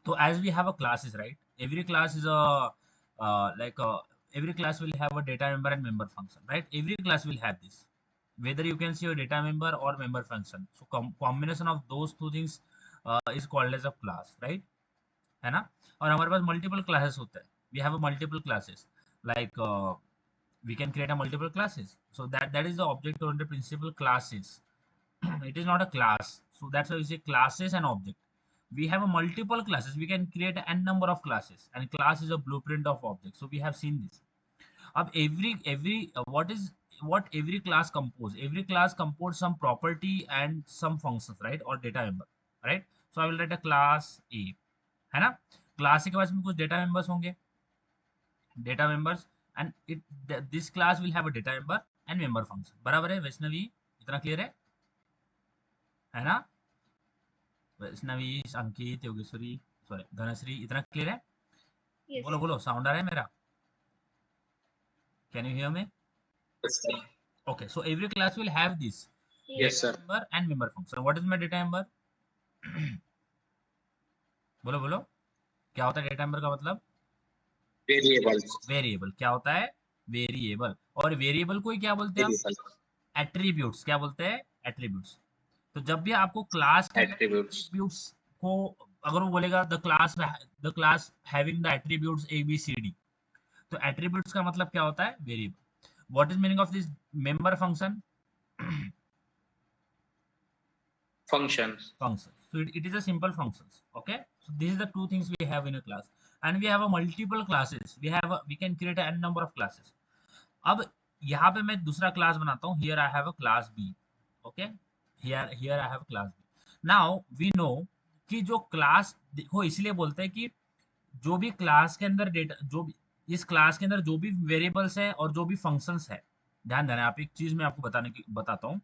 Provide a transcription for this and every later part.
So as we have a classes, right? Every class is a like every class will have a data member and member function, right? Every class will have this, whether you can see a data member or member function. So combination of those two things is called as a class, right? है ना? और हमारे पास multiple classes होते हैं. We have a multiple classes, like we can create a multiple classes. So that is the object oriented principle, classes. It is not a class, so that's why we say classes and object. We have a multiple classes, we can create n number of classes, and class is a blueprint of object. So we have seen this. Ab every what every class compose, every class compose some property and some functions, right? Or data member, right? So I will write a class A, है ना? Class के पास में कुछ data members होंगे, data members, and it this class will have a data member and member function. बराबर है वैष्णवी? इतना क्लियर है ना? वैष्णवी, अंकित, योगेश्वरी, सॉरी धनश्री, इतना क्लियर है? Yes. बोलो बोलो, साउंड आ रहा है मेरा? Can you hear me? Yes, sir. Okay, so every class will have this Yes, sir. member and member function. What is my data member? बोलो बोलो, क्या होता है डेटा मेंबर का मतलब? Variables. वेरिएबल. क्या होता है? वेरिएबल. और वेरिएबल को ही क्या बोलते हैं हम? Variable. एट्रीब्यूट्स. क्या बोलते हैं? एट्रीब्यूट्स. तो जब भी आपको क्लास के Attributes. एट्रीब्यूट्स को, अगर वो बोलेगा the class having the attributes A B C D, तो एट्रीब्यूट्स का मतलब क्या होता है? Variable. What is meaning of this member function? Functions. Function. So it is a simple functions. Okay. So these are the two things we have in a class, and we have a multiple classes. We can create a n number of classes. अब यहाँ पे मैं दूसरा class बनाता हूँ. Here I have a class B. Okay. Here I have class B. Now we know कि जो class देखो, इसलिए बोलते हैं कि जो भी क्लास के अंदर डेटा, जो भी इस क्लास के अंदर जो भी वेरिएबल्स है और जो भी फंक्शंस है, ध्यान देना. आप एक चीज मैं आपको बताता हूँ.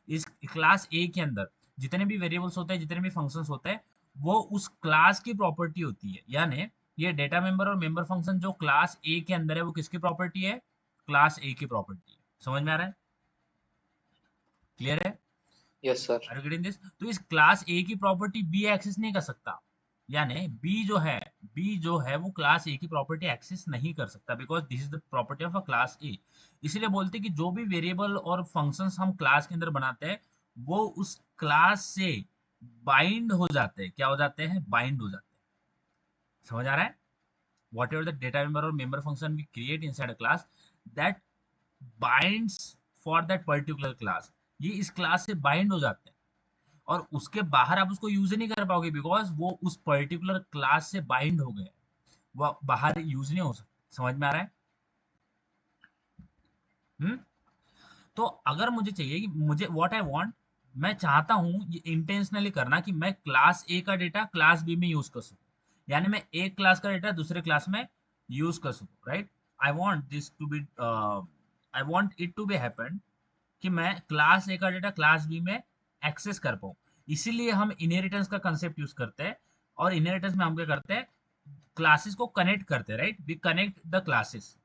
इस क्लास ए के अंदर जितने भी वेरिएबल्स होते हैं, जितने भी फंक्शंस होते हैं, वो उस क्लास की प्रॉपर्टी होती है. यानी ये डेटा मेंबर और मेंबर फंक्शन जो क्लास ए के अंदर है, वो किसकी प्रॉपर्टी है? क्लास ए की प्रॉपर्टी है. समझ में आ रहा है? क्लियर है? Yes, sir. Are you getting this? तो इस क्लास ए की प्रॉपर्टी बी एक्सेस नहीं कर सकता. यानी बी जो है वो क्लास ए की प्रॉपर्टी एक्सेस नहीं कर सकता, because this is the property of a class ए. इसलिए बोलते हैं कि जो भी वेरिएबल और फंक्शंस हम क्लास के अंदर बनाते हैं, वो उस क्लास से बाइंड हो जाते हैं. क्या हो जाते हैं? बाइंड हो जाते हैं. समझ आ रहा है? Whatever the data member और member function we create inside a class, that binds for that particular class, ये इस क्लास से बाइंड हो जाते हैं. और उसके बाहर आप उसको यूज नहीं कर पाओगे, बिकॉज वो उस पर्टिकुलर क्लास से बाइंड हो गए, वो बाहर यूज नहीं हो सकते. समझ में आ रहा है? तो अगर मुझे चाहिए कि मुझे व्हाट आई वांट, मैं चाहता हूं ये इंटेंशनली करना कि मैं क्लास ए का डेटा क्लास बी में यूज कर सकूं. यानी मैं एक क्लास का डेटा दूसरे क्लास में यूज कर सकूं, right? I want this to be, I want it to be happen कि मैं क्लास ए का डेटा क्लास बी में एक्सेस कर पाऊँ. इसीलिए हम इनहेरिटेंस का कंसेप्ट यूज करते हैं. और इनहेरिटेंस में हम क्या करते हैं? क्लासेस को कनेक्ट करते हैं, right? We connect the classes.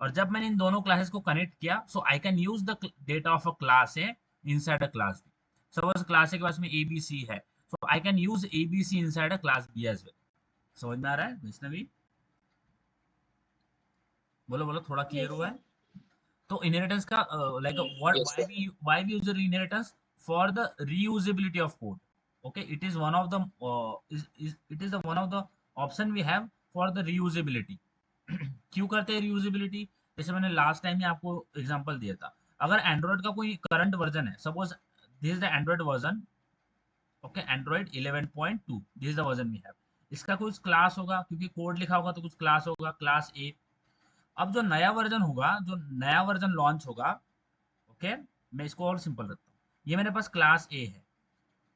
और जब मैंने इन दोनों क्लासेस को कनेक्ट किया, so I can use the data of a class A inside a class B. Suppose class A के पास में ए बी सी है, so I can use A B C inside a class B as well. समझ में आ रहा है वैष्णवी? बोलो बोलो, थोड़ा क्लियर Yes, हुआ sir. है? तो इनहेरिटेंस का like Yes. what Yes, sir. why we use the inheritance? For the reusability of code. Okay, it is one of the it is the one of the option we have for the reusability. क्यों करते हैं reusability? जैसे मैंने last time ही आपको example दिया था. अगर Android का कोई करंट वर्जन है, suppose this is the Android version. Okay, Android 11.2, this is the version we have. इसका कुछ क्लास होगा, क्योंकि कोड लिखा होगा तो कुछ क्लास होगा, क्लास ए. अब जो नया वर्जन होगा, जो नया वर्जन लॉन्च होगा, ओके, मैं इसको और सिंपल रखता हूँ. ये मेरे पास क्लास ए है.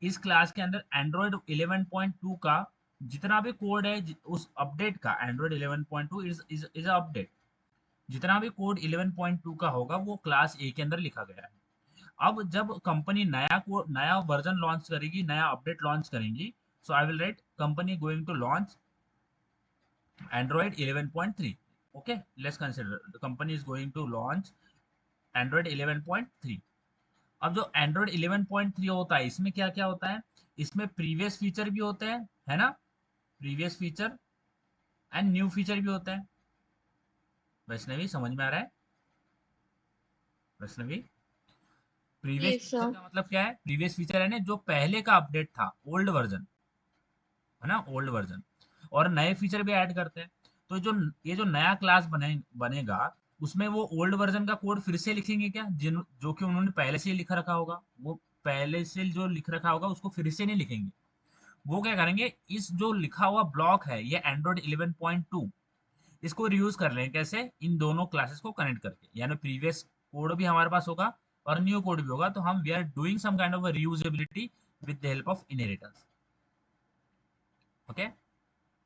इस क्लास के अंदर एंड्रॉइड 11.2 का जितना भी कोड है, उस अपडेट का, एंड्रॉइड 11.2 इज अपडेट. जितना भी कोड 11.2 का होगा, वो क्लास ए के अंदर लिखा गया है. अब जब कंपनी नया वर्जन लॉन्च करेगी, नया अपडेट लॉन्च करेंगी, so I will write company going to launch Android 11.3. Okay, let's consider the company is going to launch Android 11.3. अब जो Android 11.3 होता है, इसमें क्या क्या होता है? इसमें प्रीवियस फीचर भी होते हैं, है ना? Previous feature and new feature भी होता है। वैष्णवी समझ में आ रहा है? Vaishnavi, previous Yes, feature sir. का मतलब क्या है? प्रीवियस फीचर है ना जो पहले का अपडेट था, ओल्ड वर्जन, है ना, ओल्ड वर्जन। और नए फीचर भी ऐड करते हैं। तो जो ये जो नया क्लास बनेगा, उसमें वो ओल्ड वर्जन का कोड फिर से लिखेंगे क्या, जिन जो कि उन्होंने पहले से ही लिखा रखा होगा, वो पहले से जो लिख रखा होगा उसको फिर से नहीं लिखेंगे। वो क्या करेंगे, इस जो लिखा हुआ ब्लॉक है ये एंड्रॉइड 11.2, इसको रियूज कर लेंगे कैसे, इन दोनों क्लासेस को कनेक्ट करके, यानी प्रीवियस कोड भी हमारे पास होगा और न्यू कोड भी होगा। तो हम we are doing some kind of reusability with the help of inheritance. Okay,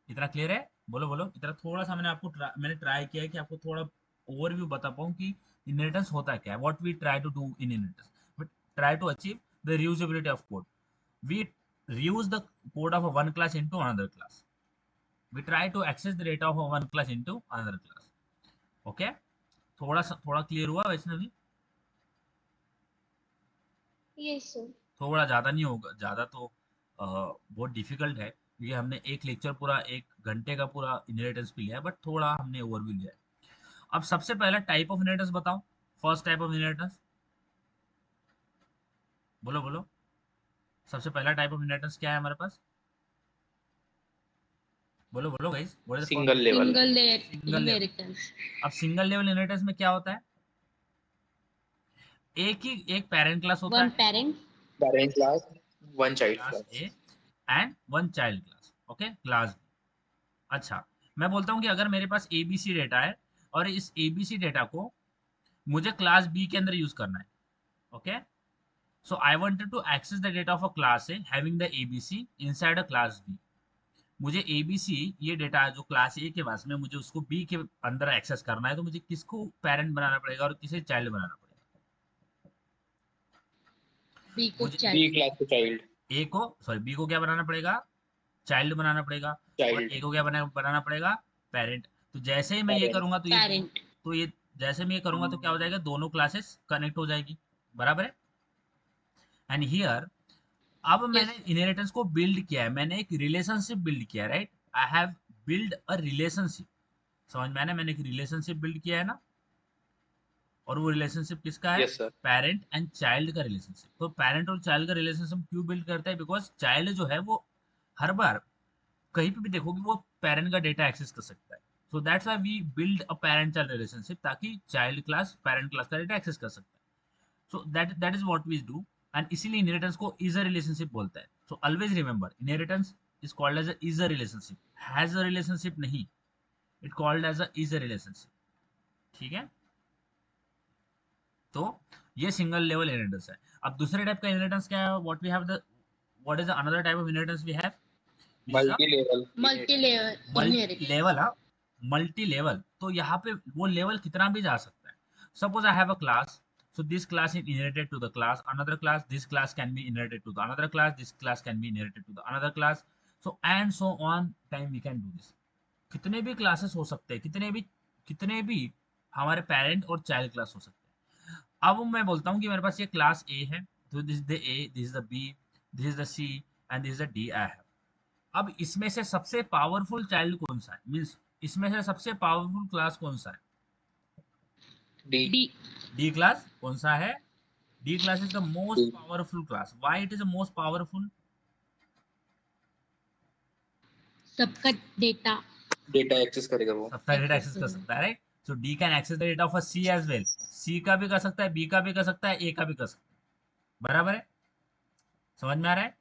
इतना क्लियर है? बोलो बोलो, इतना थोड़ा सा मैंने ट्राई किया है कि आपको थोड़ा ओवरव्यू बता पाऊँ कि इनहेरिटेंस होता क्या है, what we try to do in inheritance. We try to achieve the reusability of code. We reuse the code of one class into another class. We try to access the data of one class into another class. Okay? थोड़ा clear हुआ Vaishnavi? Yes, sir. थोड़ा ज्यादा नहीं होगा, ज्यादा तो बहुत difficult है क्योंकि हमने एक लेक्चर पूरा 1 घंटे का पूरा इनहेरिटेंस पे लिया है, बट थोड़ा हमने ओवरव्यू लिया है। अब सबसे पहला टाइप ऑफ इनहेरिटेंस बताओ, फर्स्ट टाइप ऑफ इनहेरिटेंस, बोलो बोलो। सबसे पहला टाइप ऑफ इनहेरिटेंस क्या है हमारे पास? बोलो बोलो guys, what is the first? Single level. Single layer single level. inheritance. अब सिंगल लेवल इनहेरिटेंस में क्या होता है? एक पेरेंट क्लास होता One है, parent. Parent class, one child class class. A and one child class. Okay, class B. अच्छा, मैं बोलता हूँ कि अगर मेरे पास एबीसी डेटा है और इस एबीसी डेटा को मुझे क्लास बी के अंदर यूज करना है। Okay, so I wanted to access the data of a class A having the ABC inside a class B. मुझे एबीसी ये डेटा जो क्लास ए के पास में, मुझे उसको बी के अंदर एक्सेस करना है, तो मुझे किसको पेरेंट बनाना पड़ेगा और किसे चाइल्ड बनाना पड़ेगा? B को मुझे child. B class to child. ए को, सॉरी बी को क्या बनाना पड़ेगा? चाइल्ड बनाना पड़ेगा। और Child. ए को क्या बनाना पड़ेगा? पेरेंट। तो जैसे ही मैं ये Parent. करूंगा तो Parent. ये जैसे मैं ये करूंगा तो क्या हो जाएगा, दोनों क्लासेस कनेक्ट हो जाएगी, बराबर है। एंड हियर, अब मैंने Yes. इनहेरिटेंस को बिल्ड किया है, मैंने एक रिलेशनशिप बिल्ड किया है, right? I have build a relationship. समझ में आना, मैंने एक रिलेशनशिप बिल्ड किया है ना। और वो रिलेशनशिप किसका है? Yes, sir. Parent and child का रिलेशनशिप। तो पेरेंट और चाइल्ड का रिलेशनशिप क्यों बिल्ड करता है? बिकॉज चाइल्ड जो है वो हर बार कहीं पे भी देखोगे वो पेरेंट का डेटा एक्सेस कर सकता है। So that's why we build a parent child relationship, ताकि चाइल्ड क्लास पेरेंट क्लास का डेटा एक्सेस कर सकता है। So that is what we do. And इसीलिए इनहेरिटेंस को इज अ रिलेशनशिप बोलता है। So always remember, inheritance is called as a is a relationship, has a relationship नहीं, it called as a is a relationship. ठीक है, तो ये single level inheritance है। अब दूसरे टाइप का इनहेरिटेंस क्या है? What we have the, what is the another type of inheritance we have? Is the Multi-level Multi-layer inheritance. Multi inheritance. Level. हाँ, मल्टी लेवल। तो यहाँ पे वो लेवल कितना भी जा सकता है। Suppose I have a class, so this class is inherited to the class another class, this class can be inherited to the another class, this class can be inherited to the another class, so and so on time we can do this। कितने भी classes हो सकते हैं, कितने भी हमारे parent और child class हो सकते हैं। अब मैं बोलता हूँ कि मेरे पास ये क्लास ए है, तो this is the A, this is the B, this is the C and this is the D I have. अब इसमें से सबसे पावरफुल चाइल्ड कौन सा है, मीन्स इसमें से सबसे पावरफुल क्लास कौन सा है? D. D. डी क्लास कौन सा है? D class is the most D. Powerful class. Why it is the most powerful? सबका डेटा Data access करेगा वो. सबका डेटा एक्सेस एक्सेस कर करेगा. सकता है, right? So D can access the data of a C as well. C का भी कर सकता है, बी का भी कर सकता है, ए का भी कर सकता है, बराबर है? समझ में आ रहा है?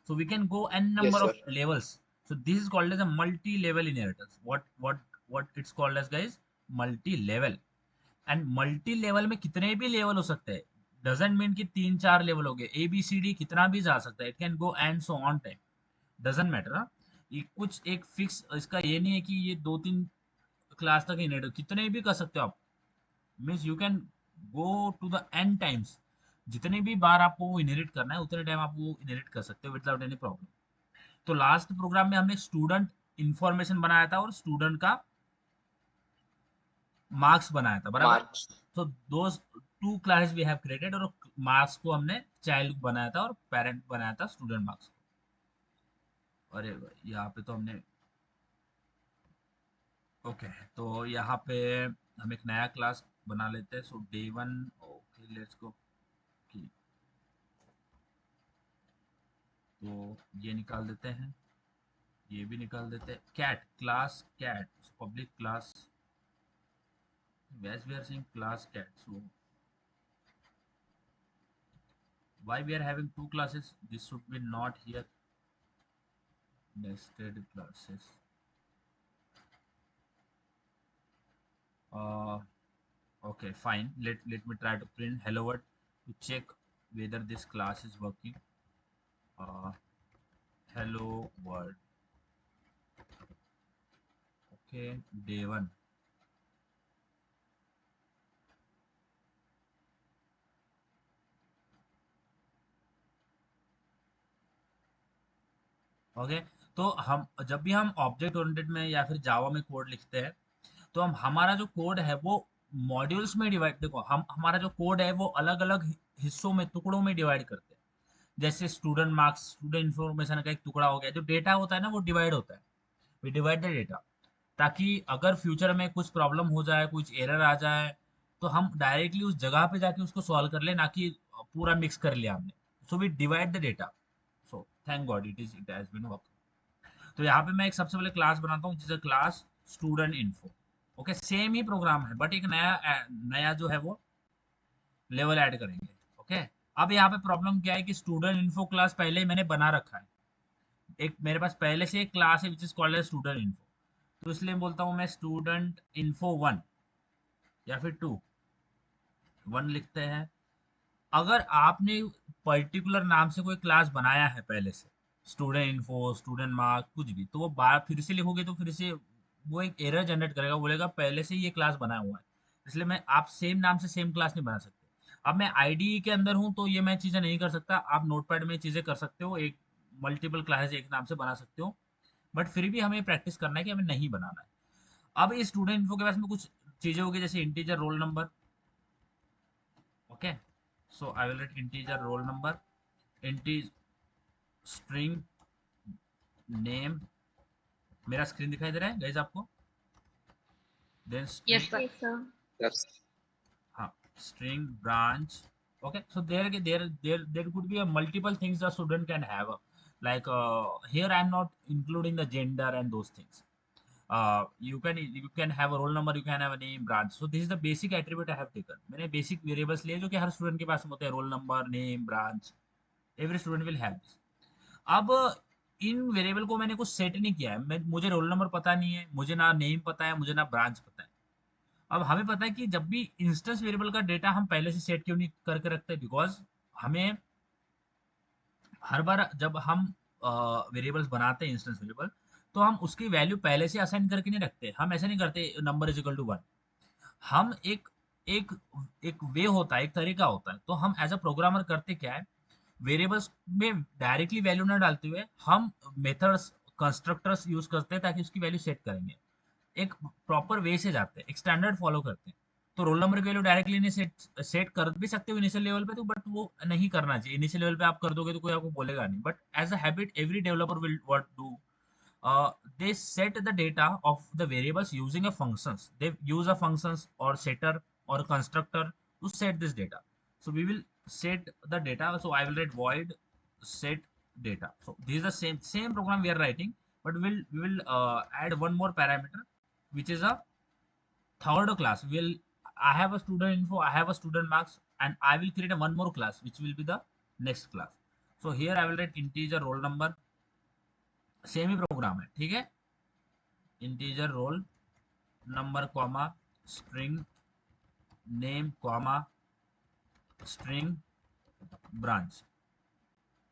So we can go N Yes, number sir. Of levels. So this is called as a multi level inheritance. What it's called as guys? Multi level. And multi level में कितने भी लेवल हो सकते हैं, डजेंट मीन कि 3 4 level हो गए, ए B C D कितना भी जा सकता है, it can go and so on time, doesn't matter. ये कुछ एक फिक्स इसका ये नहीं है कि ये 2 3 क्लास तक इनहेरिट, कितने भी कर सकते हो आप। Means you can go to the N times, जितने भी बार आपको वो इनहेरिट करना है उतने टाइम आप वो इनहेरिट कर सकते हो विदाउट एनी प्रॉब्लम। तो लास्ट प्रोग्राम में हमने स्टूडेंट इंफॉर्मेशन बनाया था और स्टूडेंट का मार्क्स बनाया था, बराबर है? Marks. तो दो 2 क्लासेस वी हैव क्रिएटेड, और मार्क्स को हमने चाइल्ड बनाया था और पेरेंट बनाया था स्टूडेंट मार्क्स को। अरे भाई, यहाँ पे तो हमने ओके, तो यहाँ पे हम एक नया क्लास बना लेते हैं। So day one, okay let's go. तो ये निकाल देते हैं, ये भी निकाल देते हैं। Cat class, cat public class, as we are saying class cat, so why we are having two classes? This should be not here. Nested classes. uh okay, fine, let me try to print hello world to check whether this class is working. uh Hello world. Okay, day one. Okay, तो हम जब भी हम object oriented में या फिर जावा में code लिखते हैं, तो हम हमारा जो कोड है वो मॉड्यूल्स में डिवाइड, देखो हम हमारा जो कोड है वो अलग अलग हिस्सों में, टुकड़ों में डिवाइड करते हैं। जैसे स्टूडेंट मार्क्स, स्टूडेंट इन्फॉर्मेशन का एक टुकड़ा हो गया, जो डेटा होता है ना वो डिवाइड होता है। वी डिवाइड द डेटा, ताकि अगर फ्यूचर में कुछ प्रॉब्लम हो जाए, कुछ एरर आ जाए, तो हम डायरेक्टली उस जगह पे जाके उसको सॉल्व कर ले, ना कि पूरा मिक्स कर लिया हमने। So we divide the data. So thank God it has been work. तो यहाँ पे मैं एक सबसे पहले क्लास बनाता हूँ, जिसे class student info. Okay, same ही प्रोग्राम है, बट एक नया जो है वो लेवल ऐड करेंगे। ओके, अब यहाँ पे प्रॉब्लम क्या है कि स्टूडेंट इन्फो क्लास पहले ही मैंने बना रखा है। एक मेरे पास पहले से एक क्लास है which is called as student info. तो इसलिए बोलता हूँ मैं स्टूडेंट इन्फो वन या फिर टू, वन लिखते हैं। अगर आपने पर्टिकुलर नाम से कोई क्लास बनाया है पहले से, स्टूडेंट इन्फो, स्टूडेंट मार्क, कुछ भी, तो वो बार फिर से लिखोगे तो फिर से वो एक एरर जनरेट करेगा, बोलेगा पहले से ये क्लास बनाया हुआ है। इसलिए मैं, आप सेम नाम से सेम क्लास नहीं बना सकते। अब मैं आईडी के अंदर हूँ तो ये मैं चीज़ें नहीं कर सकता। आप नोटपैड में चीज़ें कर सकते हो, एक मल्टीपल क्लासेस एक नाम से बना सकते हो, बट फिर भी हमें प्रैक्टिस करना है कि हमें नहीं बनाना है। अब इस स्टूडेंट इन्फो के पास में कुछ चीज़ें होगी, जैसे integer roll number. Okay, so I will write integer roll number, integer string name. मेरा स्क्रीन दिखाई दे रहा है गाइस आपको? Then Yes, string, sir. Yes, sir. Yes. हाँ, string branch. Okay, so there could be a multiple things the student can have, like here I am not including the gender and those things. You can have a roll number, you can have a name, branch. So this is the basic attribute I have taken. मैंने basic variables लिए जो कि हर student के पास में होते हैं, roll number, name, branch. Every student will have this. अब इन वेरिएबल को मैंने कुछ सेट नहीं किया है। मुझे रोल नंबर पता नहीं है, मुझे ना नेम पता है, मुझे ना ब्रांच पता है। अब हमें पता है कि जब भी इंस्टेंस वेरिएबल का डेटा हम पहले से सेट क्यों नहीं करके रखते, बिकॉज हमें हर बार जब हम वेरिएबल्स बनाते हैं इंस्टेंस वेरिएबल, तो हम उसकी वैल्यू पहले से असाइन करके नहीं रखते। हम ऐसे नहीं करते number is equal to one. हम एक एक वे होता है, एक तरीका होता है। तो हम एज अ प्रोग्रामर करते क्या है, वेरिएबल्स में डायरेक्टली वैल्यू ना डालते हुए हम मेथड्स, कंस्ट्रक्टर्स यूज करते हैं, ताकि उसकी वैल्यू सेट करेंगे। एक प्रॉपर वे से जाते हैं, एक स्टैंडर्ड फॉलो करते हैं। तो रोल नंबर की वैल्यू डायरेक्टली नहीं सेट सेट कर भी सकते हो इनिशियल लेवल पे, तो बट वो नहीं करना चाहिए। इनिशियल लेवल पे आप कर दोगे तो कोई आपको बोलेगा नहीं, but as a habit every developer will what do, they set the data of the variables using a functions. They use a functions or setter or constructor to set this data. So we will set the data. So I will write void set data. So this is the same program we are writing, but we will add one more parameter, which is a third class. I have a student info, I have a student marks, and I will create a one more class which will be the next class. So here I will write integer roll number, same ही program है, ठीक है। Integer roll number comma string name comma string branch.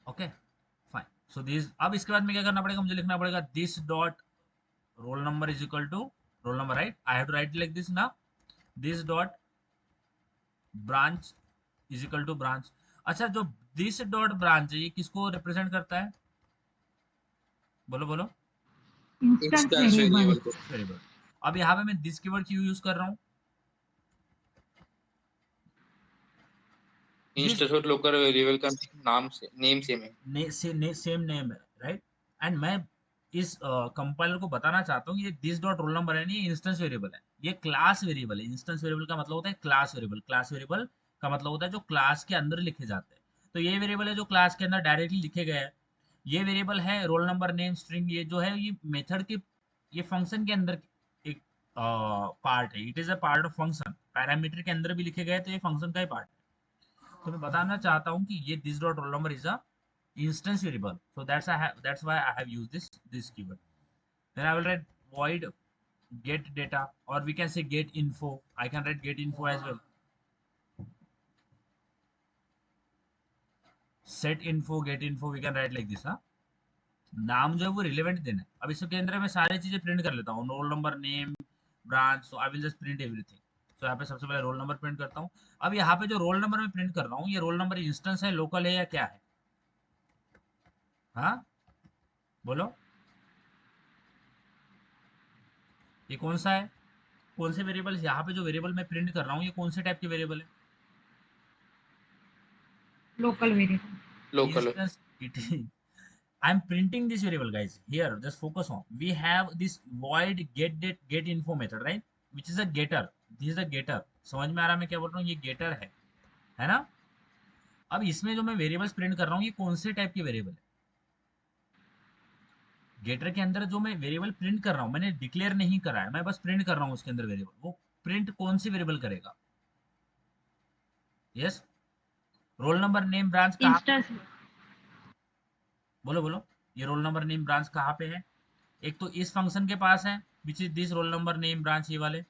Okay, fine. So this, अब इसके बाद में क्या करना पड़ेगा, मुझे लिखना पड़ेगा this dot roll number is equal to roll number, right? I have to write like this ना, this dot branch is equal to branch. अच्छा, जो दिस डॉट ब्रांच है ये किसको रिप्रेजेंट करता है? बोलो बोलो। Instance Instance variable. variable को वेरिएबल। अब यहाँ पे मैं दिस कीवर्ड क्यों यूज कर रहा हूँ? दिस इंस्टेंस और लोकल वेरिएबल का नाम से नेम सेम है। सेम नेम है, राइट? एंड मैं इस कंपाइलर को बताना चाहता हूँ, ये दिस डॉट रोल नंबर है नहीं, इंस्टेंस वेरिएबल है, ये क्लास वेरिएबल है। इंस्टेंस वेरिएबल का मतलब होता है क्लास वेरिएबल, क्लास वेरिएबल का मतलब होता है जो क्लास के अंदर लिखे जाते हैं। तो ये वेरिएबल है जो क्लास के अंदर डायरेक्टली लिखे गए हैं। ये वेरिएबल है रोल नंबर नेम स्ट्रिंग, ये जो है ये मेथड के, ये फंक्शन के अंदर एक पार्ट है। It is a part of function, parameter के अंदर भी लिखे गए तो ये फंक्शन का ही पार्ट है। तो मैं बताना चाहता हूँ कि ये this dot roll number is a instance variable, so that's why I have used this keyword. Then I will write void get data, or we can say get info. I can write get info as well. Set info, get info, we can write like this, हाँ। नाम जो है वो relevant देना है। अब इसके अंदर मैं सारी चीजें प्रिंट कर लेता हूँ, roll number name branch, so I will just print everything. तो यहाँ पे सबसे पहले रोल नंबर प्रिंट करता हूँ। अब यहाँ पे जो रोल नंबर मैं प्रिंट कर रहा हूँ, ये रोल नंबर इंस्टेंस है, लोकल है या क्या है? हाँ बोलो, ये कौन सा है? कौन से वेरिएबल, यहाँ पे जो वेरिएबल मैं प्रिंट कर रहा हूँ ये कौन से टाइप के वेरिएबल है? Local variable, local. Instance, it is, I'm printing this variable, guys. Here just focus on, we have this void get info method, right, which is a getter. This is a getter. समझ में आ रहा है मैं क्या बोल रहा हूँ? ये getter है ना? अब इसमें जो मैं वेरिएबल्स प्रिंट कर रहा हूँ ये कौन से टाइप के वेरिएबल है? गेटर के अंदर जो मैं वेरिएबल प्रिंट कर रहा हूँ, मैंने डिक्लेयर नहीं करा है, मैं बस प्रिंट कर रहा हूँ उसके अंदर वेरिएबल। वो प्रिंट कौन सी वेरिएबल करेगा? Yes, roll number name branch कहाँ? इंस्टेंस, बोलो बोलो, ये रोल नंबर नेम ब्रांच कहाँ पे है? एक तो इस फंक्शन के पास है which is this roll number name branch, ये वाले,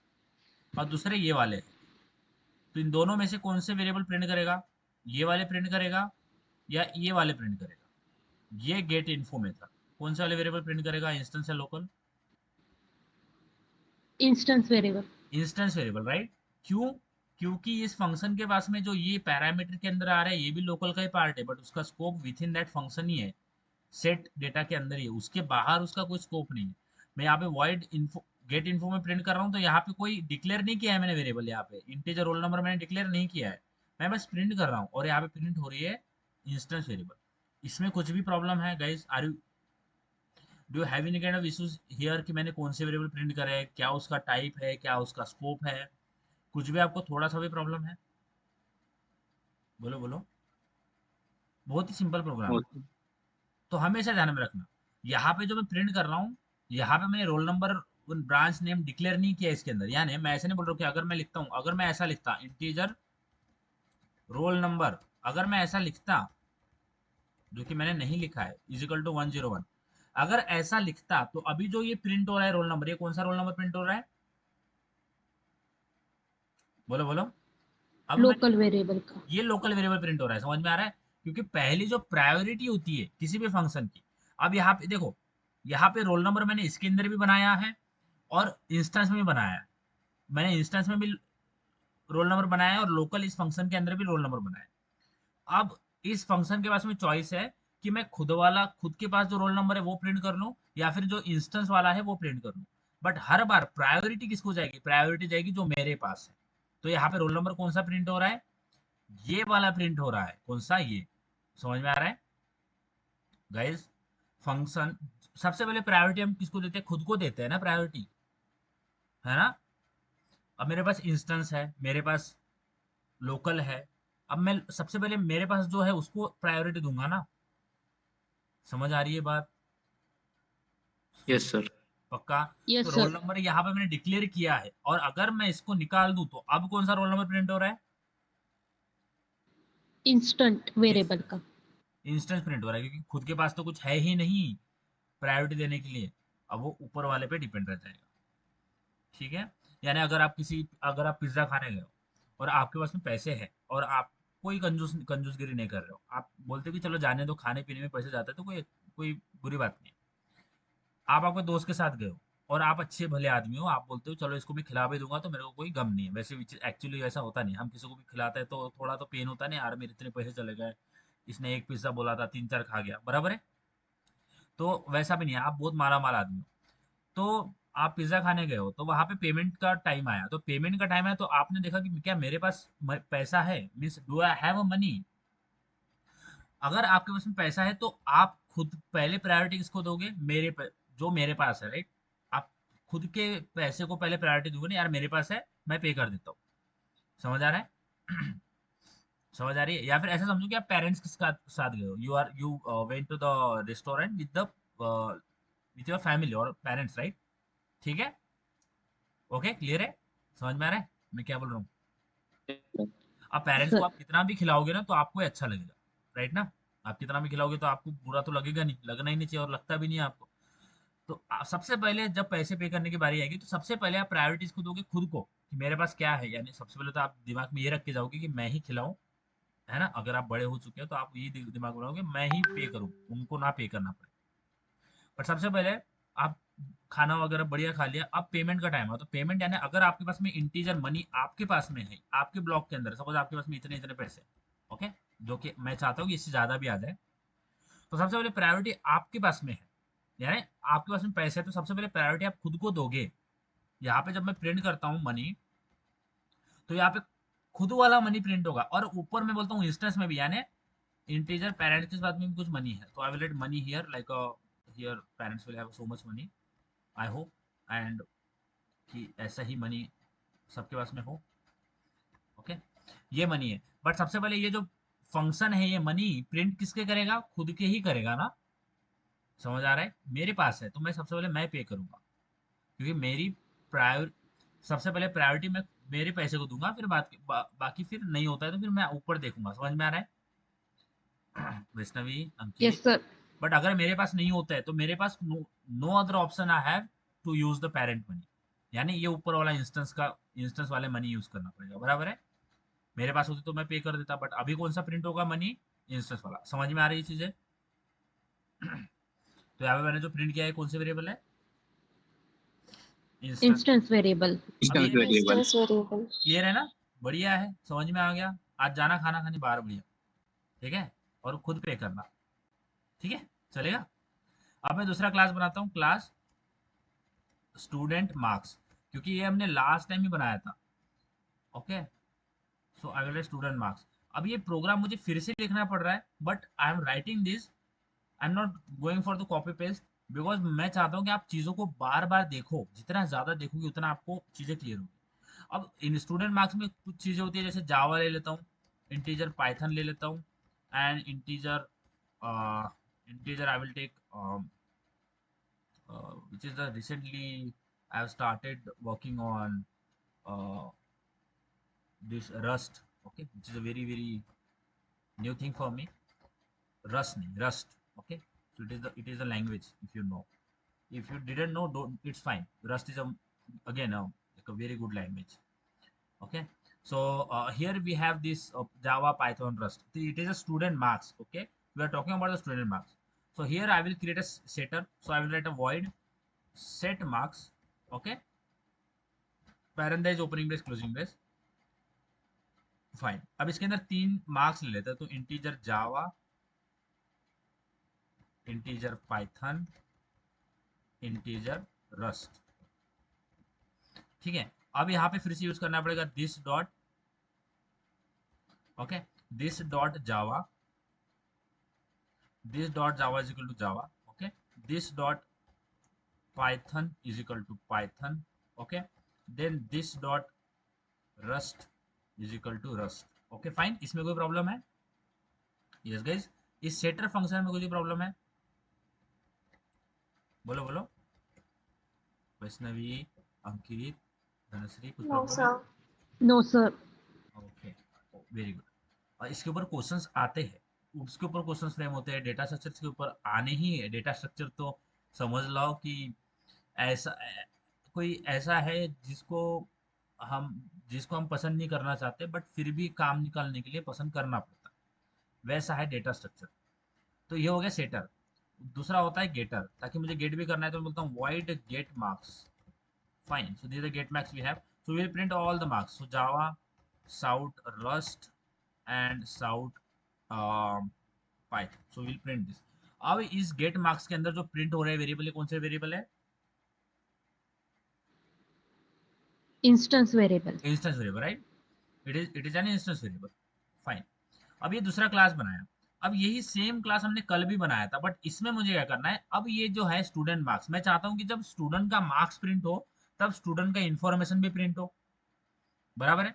और दूसरे ये वाले हैं। तो इन दोनों में से कौन से वेरिएबल प्रिंट करेगा? ये वाले प्रिंट करेगा या ये वाले प्रिंट करेगा? ये गेट इन्फो मेथड कौन से वाले वेरिएबल प्रिंट करेगा, इंस्टेंस या local? Instance variable. Instance variable, right. क्यों? क्योंकि इस फंक्शन के पास में जो ये पैरामीटर के अंदर आ रहा है ये भी लोकल का ही पार्ट है, बट उसका scope within that function ही है, सेट डेटा के अंदर ही है, उसके बाहर उसका कोई स्कोप नहीं है। मैं यहाँ पे वॉइड इन्फो गेट इन्फो में प्रिंट कर रहा हूँ, तो यहाँ पे कोई डिक्लेयर नहीं किया है मैंने वेरिएबल, यहाँ पे इंटीजर रोल नंबर मैंने डिक्लेयर नहीं किया है, मैं बस प्रिंट कर रहा हूँ और यहाँ पे प्रिंट हो रही है इंस्टेंस वेरिएबल। इसमें कुछ भी प्रॉब्लम है guys? Are you do have any kind of issues here कि मैंने कौन से वेरिएबल प्रिंट करे है, क्या उसका टाइप है, क्या उसका स्कोप है? कुछ भी आपको थोड़ा सा भी प्रॉब्लम है? बोलो बोलो। बहुत ही सिंपल प्रोग्राम है। तो हमेशा ध्यान में रखना, यहाँ पे जो मैं प्रिंट कर रहा हूँ, यहाँ पे मैंने roll number branch name declare नहीं किया इसके अंदर। यानी मैं ऐसे नहीं बोल रहा हूँ कि अगर मैं लिखता हूँ, अगर मैं ऐसा लिखता इंटीजर रोल नंबर, अगर मैं ऐसा लिखता, जो कि मैंने नहीं लिखा है, इज इक्वल टू 101, अगर ऐसा लिखता तो अभी जो ये प्रिंट हो रहा है रोल नंबर, ये कौन सा रोल नंबर प्रिंट हो रहा है? बोलो बोलो। अब मैं, लोकल वेरिएबल का। ये लोकल वेरिएबल प्रिंट हो रहा है, समझ में आ रहा है? क्योंकि पहली जो प्रायोरिटी होती है किसी भी फंक्शन की, अब यहाँ पे देखो, यहाँ पे रोल नंबर मैंने इसके अंदर भी बनाया है और इंस्टेंस में भी बनाया है। मैंने इंस्टेंस में भी रोल नंबर बनाया है और लोकल इस फंक्शन के अंदर भी रोल नंबर बनाया है। अब इस फंक्शन के पास में चॉइस है कि मैं खुद वाला, खुद के पास जो रोल नंबर है वो प्रिंट कर लूं, या फिर जो इंस्टेंस वाला है वो प्रिंट कर लूं। बट हर बार प्रायोरिटी किसको जाएगी? प्रायोरिटी जाएगी जो मेरे पास है। तो यहाँ पे रोल नंबर कौन सा प्रिंट हो रहा है? ये वाला प्रिंट हो रहा है। कौन सा? ये। समझ में आ रहा है गाइस? फंक्शन सबसे पहले प्रायोरिटी हम किसको देते हैं? खुद को देते हैं ना प्रायोरिटी, है ना? अब मेरे पास इंस्टेंस है, मेरे पास लोकल है, अब मैं सबसे पहले मेरे पास जो है उसको प्रायोरिटी दूंगा ना। समझ आ रही है बात? Yes sir. पक्का? यस तो रोल सर। नंबर यहाँ पे मैंने डिक्लेयर किया है, और अगर मैं इसको निकाल दूं तो अब कौन सा रोल नंबर प्रिंट हो रहा है? इंस्टेंट वेरिएबल का। इंस्टेंस प्रिंट हो रहा है, क्योंकि खुद के पास तो कुछ है ही नहीं प्रायोरिटी देने के लिए। अब वो ऊपर वाले पे डिपेंड रह जाएगा। ठीक है? यानी अगर आप पिज्जा खाने गए हो और आपके पास में पैसे हैं, और आप कोई कंजूसगिरी नहीं कर रहे हो, आप बोलते कि चलो जाने दो, खाने पीने में पैसे जाते हैं तो कोई कोई बुरी बात नहीं है। आप अपने दोस्त के साथ गए हो और आप अच्छे भले आदमी हो, आप बोलते हो चलो इसको मैं खिला भी दूंगा तो मेरे को कोई गम नहीं है। वैसे एक्चुअली ऐसा होता नहीं, हम किसी को भी खिलाते हैं तो थोड़ा तो पेन होता नहीं, यार मेरे इतने पैसे चले गए, इसने एक पिज्जा बोला था 3-4 खा गया, बराबर है? तो वैसा भी नहीं है, आप बहुत माला माल आदमी हो। तो आप पिज्जा खाने गए हो तो वहां पे पेमेंट का टाइम आया, तो पेमेंट का टाइम आया तो आपने देखा कि क्या मेरे पास पैसा है, means do I have a money? अगर आपके पास में पैसा है तो आप खुद पहले प्रायोरिटी किसको दोगे? जो मेरे पास है, राइट? आप खुद के पैसे को पहले प्रायोरिटी दोगे ना, यार मेरे पास है मैं पे कर देता हूँ। समझ आ रहा है? समझ आ रही है? या फिर ऐसा समझो कि आप पेरेंट्स के साथ गए हो, you went to the restaurant with your family और पेरेंट्स, राइट? ठीक है, ओके, क्लियर है? समझ में आ रहा है मैं क्या बोल रहा हूँ? अब पेरेंट्स को सर आप कितना भी खिलाओगे ना तो आपको ही अच्छा लगेगा, राइट ना? आप कितना भी खिलाओगे तो आपको बुरा तो लगेगा नहीं, लगना ही नहीं चाहिए और लगता भी नहीं है आपको। तो सबसे पहले जब पैसे पे करने की बारी आएगी तो सबसे पहले आप प्रायोरिटीज को दोगे खुद को कि मेरे पास क्या है, यानी सबसे पहले तो आप दिमाग में ये रख के जाओगे कि मैं ही खिलाऊं, है ना? अगर आप बड़े हो चुके हैं तो आप ये दिमाग में रखोगे मैं ही पे करूँ, उनको ना पे करना पड़े। बट सबसे पहले आप खाना वगैरह बढ़िया खा लिया, अब पेमेंट का टाइम है तो पेमेंट, यानी अगर आपके पास में इंटीजर मनी आपके पास में है, आपके ब्लॉक के अंदर सपोज आपके पास में इतने इतने पैसे, ओके, जो कि मैं चाहता हूँ कि इससे ज्यादा भी आ जाए, तो सबसे पहले प्रायोरिटी आपके पास में है, यानी आपके पास में पैसे है तो सबसे पहले प्रायोरिटी आप खुद को दोगे। यहाँ पे जब मैं प्रिंट करता हूँ मनी, तो यहाँ पे खुद वाला मनी प्रिंट होगा और ऊपर मैं बोलता हूँ इंस्टेंस में भी, यानी इंटीजर पेरेंट्स के साथ में भी कुछ मनी है तो आई will right money here, like here parents will have so much money, I hope and कि ऐसा ही मनी सबके पास में हो, ओके। ये मनी है, बट सबसे पहले ये जो फंक्शन है ये मनी प्रिंट किसके करेगा? खुद के ही करेगा ना। समझ आ रहा है? मेरे पास है तो मैं सबसे पहले मैं पे करूंगा, क्योंकि मेरी प्रायोर सबसे पहले प्रायोरिटी मैं मेरे पैसे को दूंगा, फिर बाकी फिर नहीं होता है तो फिर मैं ऊपर देखूंगा। समझ में आ रहा है? Vaishnavi, yes Ankit, sir. But अगर मेरे पास नहीं होता है तो मेरे पास no other option I have to use the parent money, यानी ये ऊपर वाला इंस्टेंस वाले मनी यूज करना पड़ेगा, बराबर है? मेरे पास होती तो मैं पे कर देता, बट अभी कौन सा प्रिंट होगा? मनी इंस्टेंस वाला। समझ में आ रही है चीजें? तो यहाँ पे मैंने जो प्रिंट किया है कौन से वेरिएबल है? इंस्टेंस। Instance variable. अब इंस्टेंस ये वेरिएबल। Instance variable. क्लियर है ना? बढ़िया है, समझ में आ गया। आज जाना खाना खाने बाहर, बढ़िया, ठीक है, और खुद पे करना, ठीक है, चलेगा। अब मैं दूसरा क्लास बनाता हूँ, क्लास स्टूडेंट मार्क्स, क्योंकि ये हमने लास्ट टाइम ही बनाया था, okay. So I will student marks. अब ये प्रोग्राम मुझे फिर से लिखना पड़ रहा है, but I am writing this, I am not going for the copy paste, because मैं चाहता हूँ कि आप चीज़ों को बार बार देखो, जितना ज़्यादा देखोगे उतना आपको चीज़ें क्लियर होगी। अब इन स्टूडेंट मार्क्स में कुछ चीज़ें होती है, जैसे जावा ले लेता हूँ, इंटीजर पाइथन ले लेता हूँ, and integer I will take which is the recently I have started working on uh, this Rust, okay, which is a very new thing for me. Rust, okay. So it is a language, if you know. If you didn't know, don't, it's fine. Rust is again like a very good language, okay. So here we have this Java, Python, Rust. It is a student marks, okay. We are talking about the student marks. So here I will create a setter. So I will write a void set marks, okay, parenthesis opening brace closing brace, fine. अब इसके अंदर 3 marks ले लेते हैं, तो integer जावा, integer Python, integer rust, ठीक है। अब यहाँ पे फिर से यूज करना पड़ेगा this dot, okay, this dot Java, this dot Java is equal to Java, okay, this dot Python is equal to Python, okay, then this dot Rust is equal to Rust, okay, fine. इसमें कोई problem है? Yes guys. इस setter function में कोई problem है? बोलो बोलो, वैष्णवी, अंकित, धनश्री, कुछ नो प्रॉब्लम है? Sir. No sir. Okay, very good. और इसके ऊपर क्वेश्चंस आते हैं, उसके ऊपर क्वेश्चंस फ्रेम होते हैं, डेटा स्ट्रक्चर के ऊपर आने ही है। डेटा स्ट्रक्चर तो समझ लो कि ऐसा कोई ऐसा है हम जिसको हम पसंद नहीं करना चाहते, बट फिर भी काम निकालने के लिए पसंद करना पड़ता है, वैसा है डेटा स्ट्रक्चर। तो ये हो गया सेटर। दूसरा होता है गेटर, ताकि मुझे गेट भी करना है तो मैं बोलता हूँ void get marks, fine. So these are get marks we have, so we will print all the marks. So Java, South, Rust and South, Python, so we'll print this. अब इस गेट मार्क्स के अंदर जो print हो रहा है variable है, कौन से वेरिएबल है? Instance variable. Instance variable, right? It is an instance variable, fine. अब ये दूसरा क्लास बनाया, अब यही सेम क्लास हमने कल भी बनाया था, बट इसमें मुझे क्या करना है, अब ये जो है स्टूडेंट मार्क्स, मैं चाहता हूँ कि जब स्टूडेंट का मार्क्स प्रिंट हो तब स्टूडेंट का इन्फॉर्मेशन भी प्रिंट हो, बराबर है।